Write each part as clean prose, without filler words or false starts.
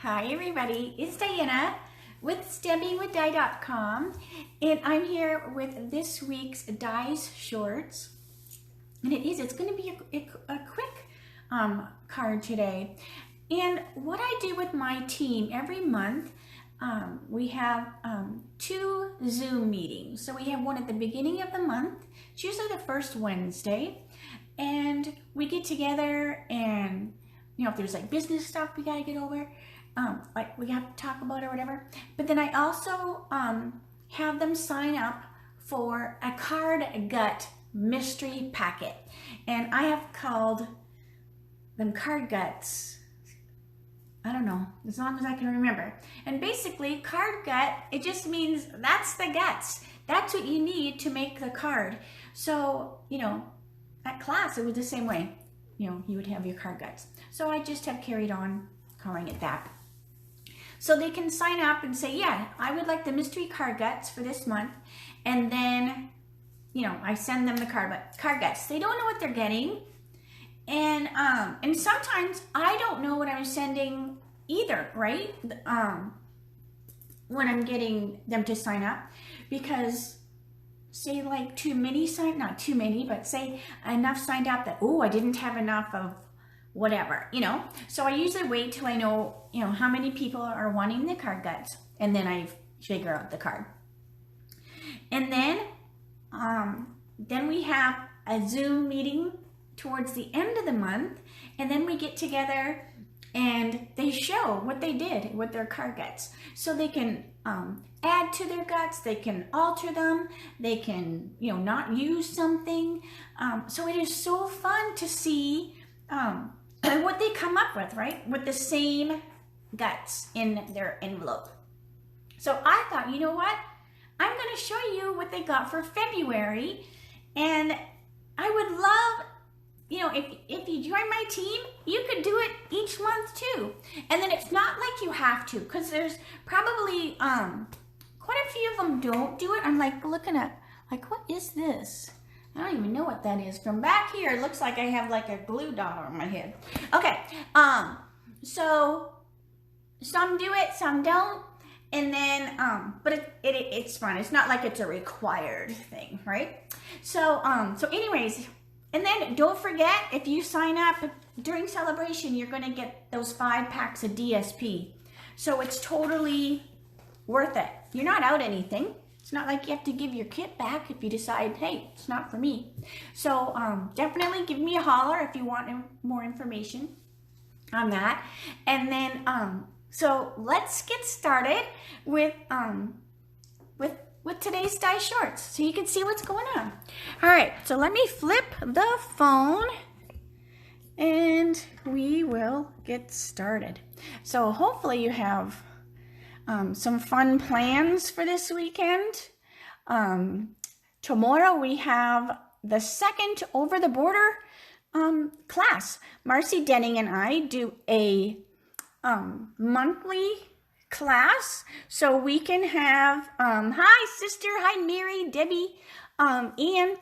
Hi everybody, it's Diana with stampingwithdie.com, and I'm here with this week's Dies shorts. And it's going to be a quick card today. And what I do with my team every month, we have 2 Zoom meetings. So we have one at the beginning of the month. It's usually the first Wednesday, and we get together and if there's like business stuff we got to get over, like we have to talk about or whatever. But then I also have them sign up for a card gut mystery packet, and I have called them card guts. I don't know, as long as I can remember. And basically, card gut, it just means that's the guts. That's what you need to make the card. So, at class, it was the same way. You would have your card guts. So I just have carried on calling it that. So they can sign up and say, yeah, I would like the mystery card guts for this month. And then, I send them the card guts. They don't know what they're getting. And sometimes I don't know what I'm sending either, right? When I'm getting them to sign up, because say like not too many, but say enough signed up that, I didn't have enough of whatever, So I usually wait till I know, how many people are wanting the card guts, and then I figure out the card. And then we have a Zoom meeting towards the end of the month, and then we get together and they show what they did with their card guts. So they can add to their guts, they can alter them, they can, not use something. So it is so fun to see what they come up with, right? With the same guts in their envelope. So I thought, you know what? I'm going to show you what they got for February. And I would love, if you join my team, you could do it each month too. And then it's not like you have to, because there's probably quite a few of them don't do it. I'm like looking at, what is this? I don't even know what that is. From back here, it looks like I have like a glue dot on my head. Okay, so some do it, some don't. And then, but it's fun. It's not like it's a required thing, right? So anyways, and then don't forget, if you sign up during Sale-A-Bration, you're going to get those 5 packs of DSP. So it's totally worth it. You're not out anything. It's not like you have to give your kit back if you decide, hey, it's not for me. So definitely give me a holler if you want more information on that. And then, so let's get started with today's die shorts, so you can see what's going on. All right, so let me flip the phone and we will get started. So hopefully you have some fun plans for this weekend. Tomorrow we have the second Over the Border class. Marcy Denning and I do a monthly class, so we can have hi sister, hi Mary, Debbie, Ian.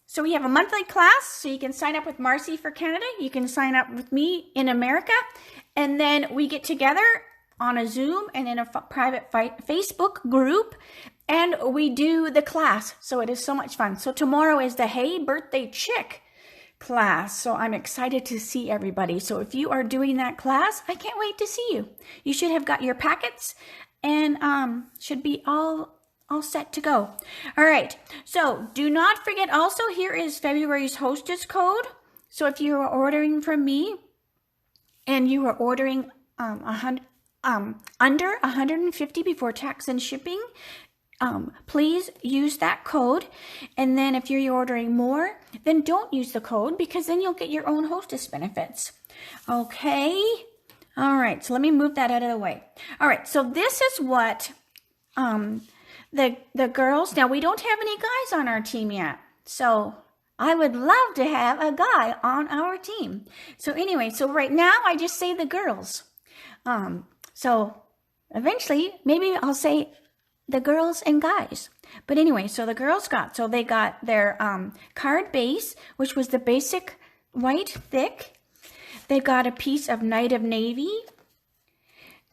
So we have a monthly class, so you can sign up with Marcy for Canada, you can sign up with me in America, and then we get together on a Zoom and in a private Facebook group, and we do the class. So it is so much fun. So tomorrow is the Hey Birthday Chick class. So I'm excited to see everybody. So if you are doing that class, I can't wait to see you. You should have got your packets and should be all set to go. All right. So do not forget also, here is February's hostess code. So if you are ordering from me and you are ordering under 150 before tax and shipping, please use that code. And then if you're ordering more, then don't use the code, because then you'll get your own hostess benefits. Okay. All right. So let me move that out of the way. All right. So this is what the girls, now we don't have any guys on our team yet. So I would love to have a guy on our team. So anyway, so right now I just say the girls. So eventually maybe I'll say the girls and guys. But anyway, so the girls they got their card base, which was the basic white thick. They got a piece of Night of Navy.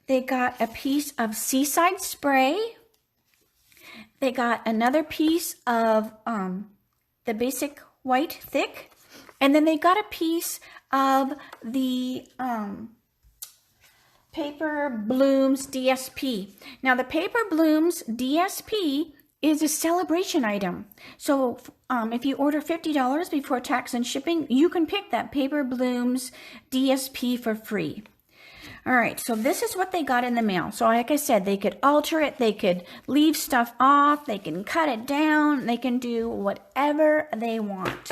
they got a piece of Seaside Spray. They got another piece of the basic white thick. And then they got a piece of the Paper Blooms DSP. Now the Paper Blooms DSP is a Sale-A-Bration item. So if you order $50 before tax and shipping, you can pick that Paper Blooms DSP for free. All right, so this is what they got in the mail. So like I said, they could alter it, they could leave stuff off, they can cut it down, they can do whatever they want.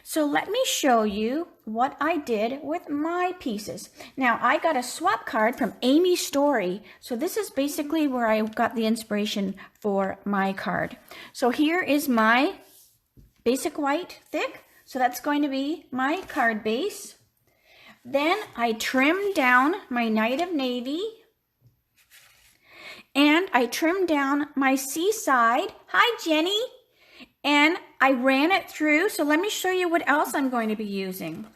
So let me show you what I did with my pieces. Now, I got a swap card from Amy Story. So this is basically where I got the inspiration for my card. So here is my basic white thick. So that's going to be my card base. Then I trimmed down my Night of Navy. And I trimmed down my Seaside. Hi, Jenny. And I ran it through. So let me show you what else I'm going to be using.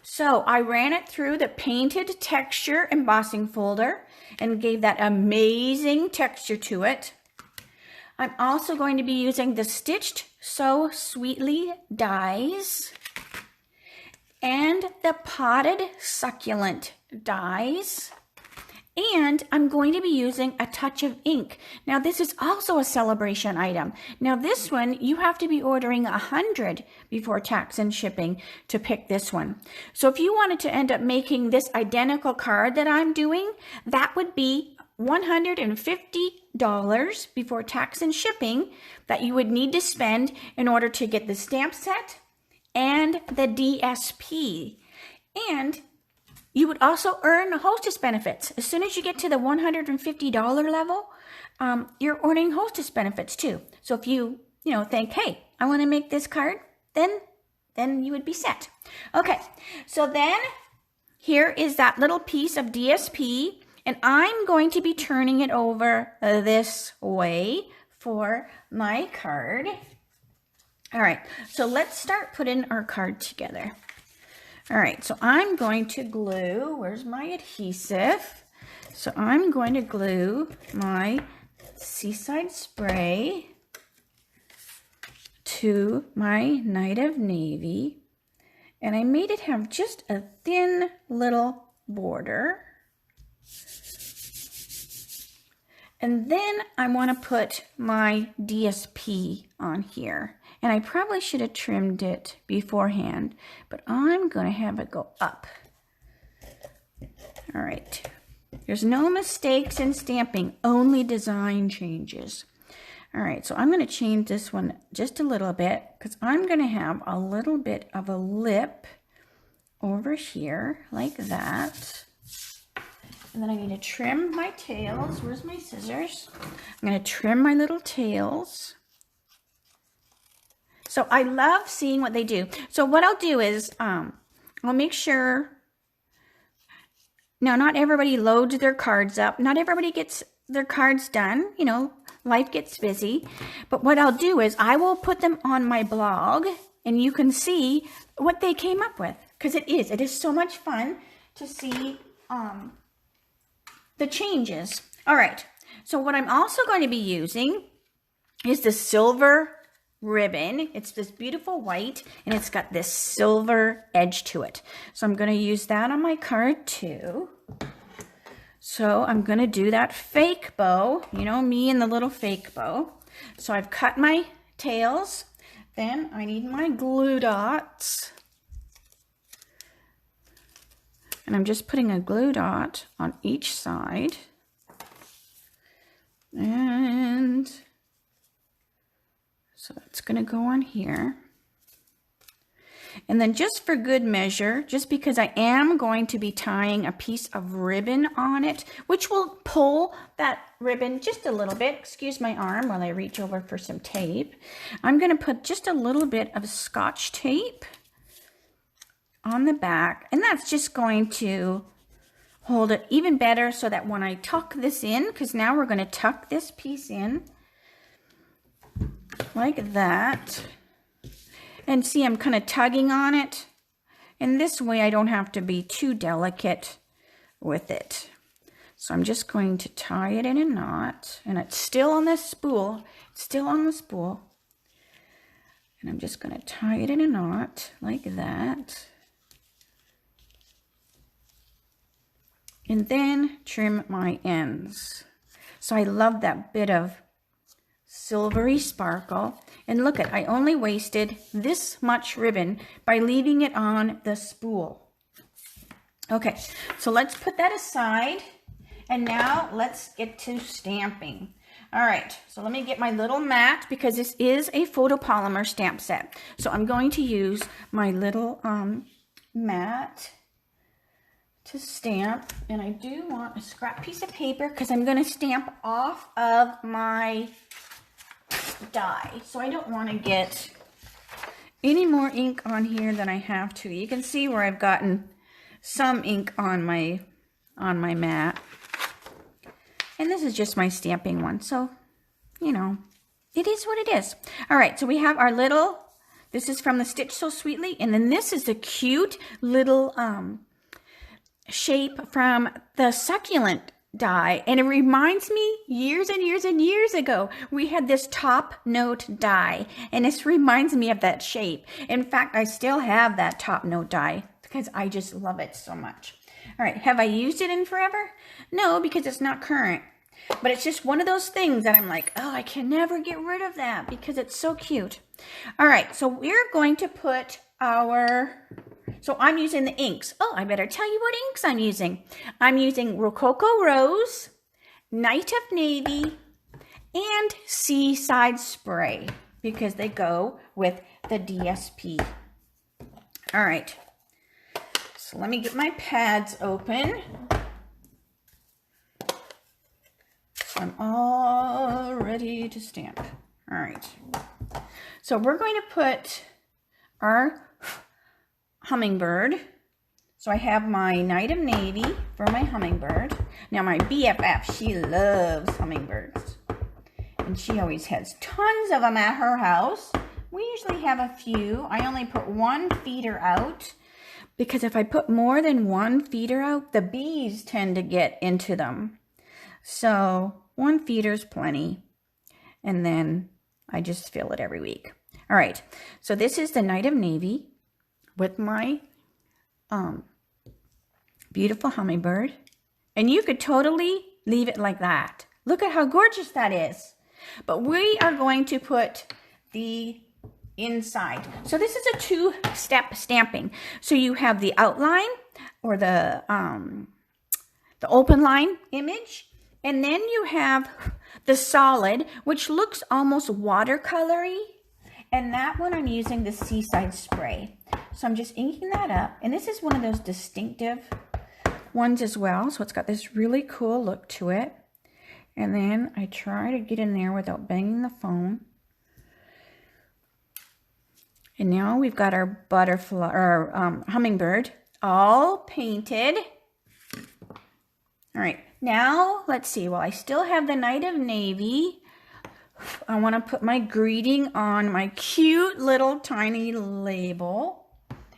So I ran it through the Painted Texture embossing folder and gave that amazing texture to it. I'm also going to be using the Stitched So Sweetly dies and the Potted Succulent dies. And I'm going to be using a touch of ink. Now this is also a Sale-A-Bration item. Now this one, you have to be ordering 100 before tax and shipping to pick this one. So if you wanted to end up making this identical card that I'm doing, that would be $150 before tax and shipping that you would need to spend in order to get the stamp set and the DSP. And you would also earn hostess benefits. As soon as you get to the $150 level, you're earning hostess benefits too. So if you think, hey, I want to make this card, then you would be set. Okay, so then here is that little piece of DSP, and I'm going to be turning it over this way for my card. All right, so let's start putting our card together. All right, so I'm going to glue, where's my adhesive? So I'm going to glue my Seaside Spray to my Night of Navy. And I made it have just a thin little border. And then I want to put my DSP on here. And I probably should have trimmed it beforehand, but I'm going to have it go up. All right. There's no mistakes in stamping, only design changes. All right, so I'm going to change this one just a little bit because I'm going to have a little bit of a lip over here like that. And then I need to trim my tails. Where's my scissors? I'm going to trim my little tails. So I love seeing what they do. So what I'll do is I'll make sure. Now, not everybody loads their cards up. Not everybody gets their cards done. You know, life gets busy. But what I'll do is I will put them on my blog and you can see what they came up with. Because it is so much fun to see the changes. All right. So what I'm also going to be using is the silver ribbon. It's this beautiful white and it's got this silver edge to it. So I'm going to use that on my card too. So I'm going to do that fake bow, you know, me and the little fake bow. So I've cut my tails. Then I need my glue dots. And I'm just putting a glue dot on each side. And so that's going to go on here. And then just for good measure, just because I am going to be tying a piece of ribbon on it, which will pull that ribbon just a little bit. Excuse my arm while I reach over for some tape. I'm going to put just a little bit of Scotch tape on the back. And that's just going to hold it even better so that when I tuck this in, because now we're going to tuck this piece in like that. And see, I'm kind of tugging on it. And this way I don't have to be too delicate with it. So I'm just going to tie it in a knot, and it's still on this spool. It's still on the spool. And I'm just going to tie it in a knot like that. And then trim my ends. So I love that bit of silvery sparkle. And look at, I only wasted this much ribbon by leaving it on the spool. Okay, so let's put that aside. And now let's get to stamping. All right, so let me get my little mat because this is a photopolymer stamp set. So I'm going to use my little mat to stamp. And I do want a scrap piece of paper because I'm going to stamp off of my die. So I don't want to get any more ink on here than I have to. You can see where I've gotten some ink on my mat. And this is just my stamping one. So, you know, it is what it is. All right, so we have our little, this is from the Stitch So Sweetly. And then this is the cute little shape from the succulent die. And it reminds me years and years and years ago, we had this top note die. And this reminds me of that shape. In fact, I still have that top note die because I just love it so much. All right, have I used it in forever? No, because it's not current. But it's just one of those things that I'm like, oh, I can never get rid of that because it's so cute. All right, so we're going to put our, so I'm using the inks. Oh, I better tell you what inks I'm using. I'm using Rococo Rose, Night of Navy, and Seaside Spray because they go with the DSP. All right. So let me get my pads open. So I'm all ready to stamp. All right. So we're going to put our hummingbird. So I have my Night of Navy for my hummingbird. Now my BFF, she loves hummingbirds. And she always has tons of them at her house. We usually have a few. I only put one feeder out. Because if I put more than one feeder out, the bees tend to get into them. So one feeder is plenty. And then I just fill it every week. All right. So this is the Night of Navy with my beautiful hummingbird. And you could totally leave it like that. Look at how gorgeous that is. But we are going to put the inside. So this is a two-step stamping. So you have the outline or the open line image, and then you have the solid, which looks almost watercolory. And that one I'm using the Seaside Spray. So I'm just inking that up. And this is one of those distinctive ones as well. So it's got this really cool look to it. And then I try to get in there without banging the phone. And now we've got our butterfly, or hummingbird, all painted. All right, now let's see. Well, I still have the Night of Navy. I want to put my greeting on my cute little tiny label.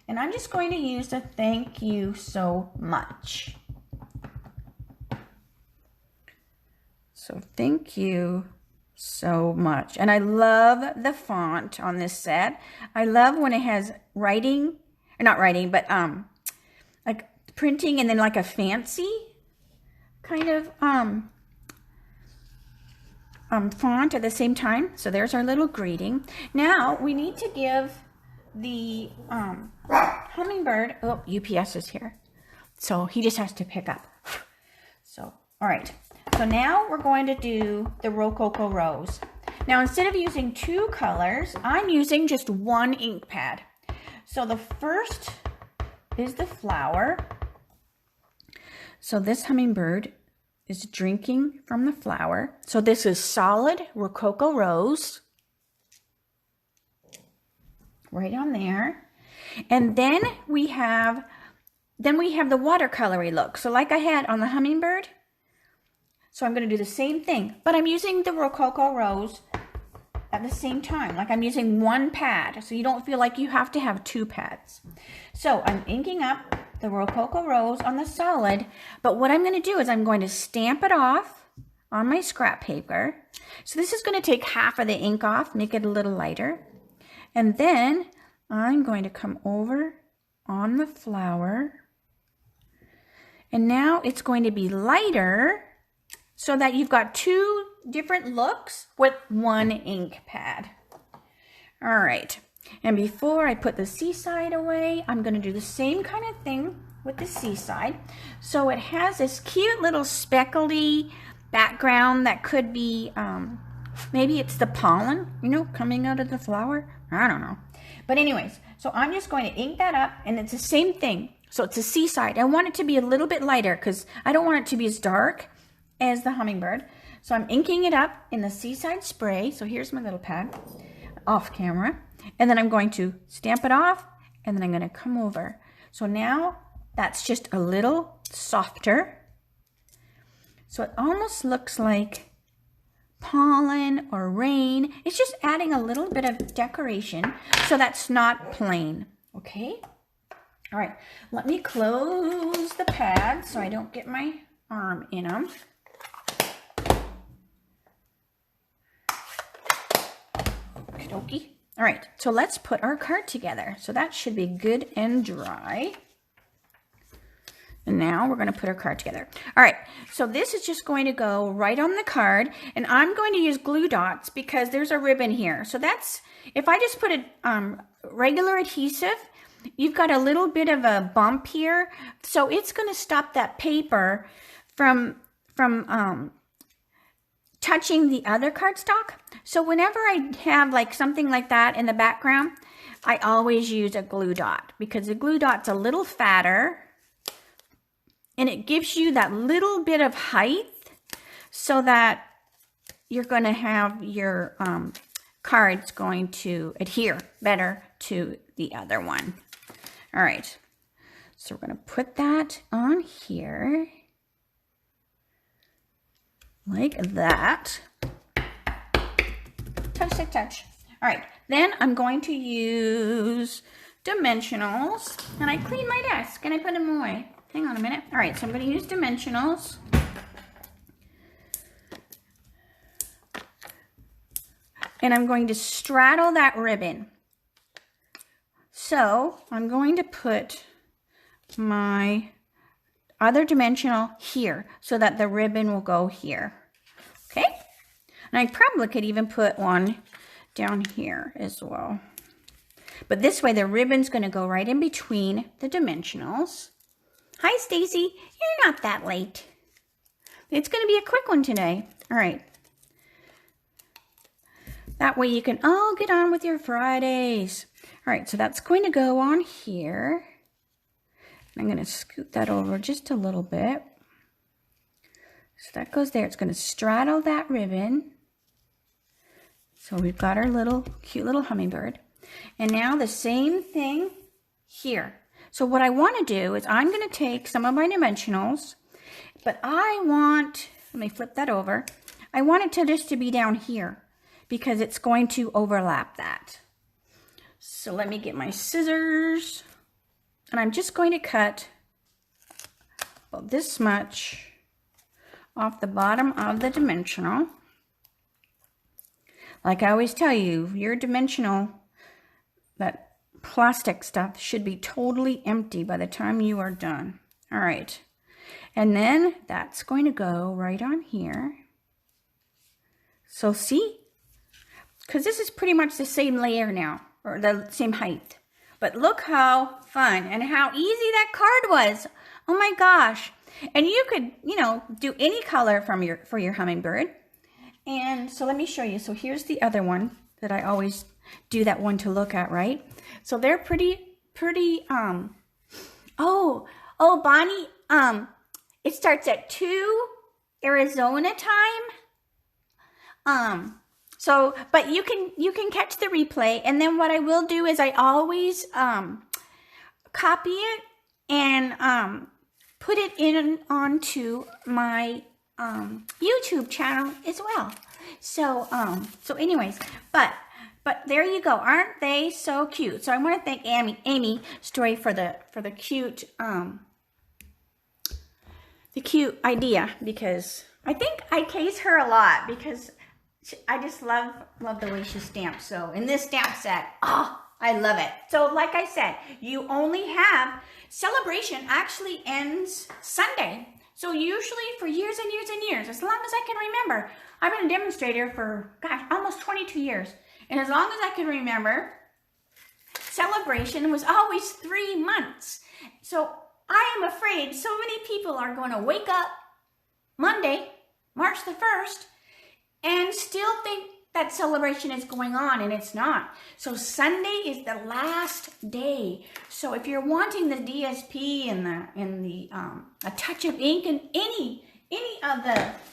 And I'm just going to use the thank you so much. So thank you so much. And I love the font on this set. I love when it has writing, or not writing, but like printing and then like a fancy kind of font at the same time. So there's our little greeting. Now we need to give the hummingbird, oh, UPS is here. So he just has to pick up. So, all right. So now we're going to do the Rococo Rose. Now instead of using two colors, I'm using just one ink pad. So the first is the flower. So this hummingbird is drinking from the flower. So this is solid Rococo Rose. Right on there. And then we have the watercolory look. So like I had on the hummingbird. So I'm going to do the same thing, but I'm using the Rococo Rose at the same time. Like I'm using one pad, so you don't feel like you have to have two pads. So I'm inking up the Rococo Rose on the solid, but what I'm going to do is I'm going to stamp it off on my scrap paper. So this is going to take half of the ink off, make it a little lighter. And then I'm going to come over on the flower. And now it's going to be lighter so that you've got two different looks with one ink pad. All right. And before I put the seaside away, I'm going to do the same kind of thing with the seaside. So it has this cute little speckly background that could be, maybe it's the pollen, you know, coming out of the flower. I don't know. But anyways, so I'm just going to ink that up, and it's the same thing. So it's a seaside. I want it to be a little bit lighter because I don't want it to be as dark as the hummingbird. So I'm inking it up in the seaside spray. So here's my little pad off camera. And then I'm going to stamp it off, and then I'm going to come over. So now that's just a little softer. So it almost looks like pollen or rain. It's just adding a little bit of decoration, so that's not plain. Okay? All right, let me close the pad so I don't get my arm in them. Okey-dokey. All right, so let's put our card together. So that should be good and dry. And now we're going to put our card together. All right, so this is just going to go right on the card. And I'm going to use glue dots because there's a ribbon here. So that's, if I just put a regular adhesive, you've got a little bit of a bump here. So it's going to stop that paper from touching the other cardstock. So whenever I have like something like that in the background, I always use a glue dot because the glue dot's a little fatter and it gives you that little bit of height so that you're going to have your cards going to adhere better to the other one. All right, so we're going to put that on here like that. Touch, touch, touch. All right, then I'm going to use dimensionals, and I cleaned my desk and I put them away. Hang on a minute. All right, so I'm going to use dimensionals. And I'm going to straddle that ribbon. So I'm going to put my other dimensional here so that the ribbon will go here. Okay? And I probably could even put one down here as well. But this way the ribbon's going to go right in between the dimensionals. Hi, Stacy. You're not that late. It's going to be a quick one today. All right. That way you can all get on with your Fridays. All right, so that's going to go on here. I'm going to scoot that over just a little bit. So that goes there. It's going to straddle that ribbon. So we've got our little cute little hummingbird. And now the same thing here. So what I want to do is I'm going to take some of my dimensionals, but I want, let me flip that over. I want it to just to be down here because it's going to overlap that. So let me get my scissors, and I'm just going to cut about this much off the bottom of the dimensional. Like I always tell you, your dimensional, that plastic stuff should be totally empty by the time you are done. All right. And then that's going to go right on here. So see? Because this is pretty much the same layer now, or the same height. But look how fun and how easy that card was. Oh my gosh. And you could, you know, do any color from for your hummingbird. And so let me show you. So here's the other one that I always do that one to look at, right? So they're pretty, oh, Bonnie, it starts at 2 Arizona time. So, but you can catch the replay. And then what I will do is I always, copy it and, put it in onto my, YouTube channel as well. So, so anyways, but But there you go. Aren't they so cute? So I want to thank Amy Story for the cute idea, because I think I case her a lot because I just love the way she stamps. So in this stamp set, I love it. So like I said, you only have Sale-A-Bration actually ends Sunday. So usually for years and years and years, as long as I can remember, I've been a demonstrator for, gosh, almost 22 years. And as long as I can remember, Sale-A-Bration was always 3 months. So I am afraid so many people are going to wake up Monday, March the 1st, and still think that Sale-A-Bration is going on, and it's not. So Sunday is the last day. So if you're wanting the DSP and the a touch of ink and any of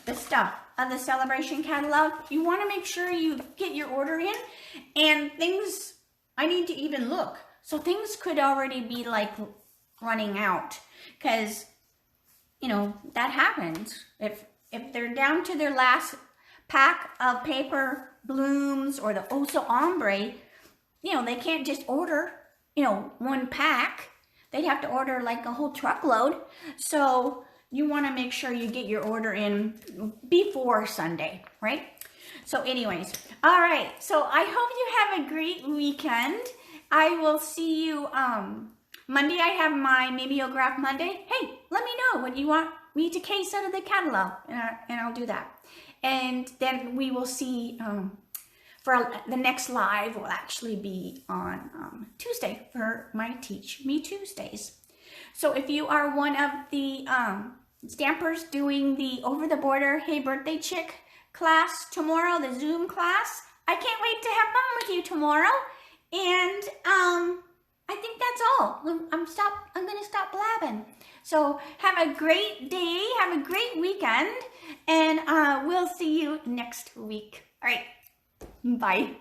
the stuff of the Sale-A-Bration catalog, you want to make sure you get your order in. And things, I need to even look. So things could already be like running out, because you know that happens. If they're down to their last pack of paper blooms or the Oso Ombre, you know, they can't just order, you know, 1 pack. They'd have to order like a whole truckload. So you want to make sure you get your order in before Sunday, right? So anyways, all right. So I hope you have a great weekend. I will see you Monday. I have my Mimeograph Monday. Hey, let me know what you want me to case out of the catalog, and I'll do that. And then we will see for the next live will actually be on Tuesday for my Teach Me Tuesdays. So if you are one of the stampers doing the Over the Border Hey Birthday Chick class tomorrow, the Zoom class, I can't wait to have fun with you tomorrow. And I think that's all. I'm going to stop blabbing. So have a great day, have a great weekend, and we'll see you next week. All right, bye.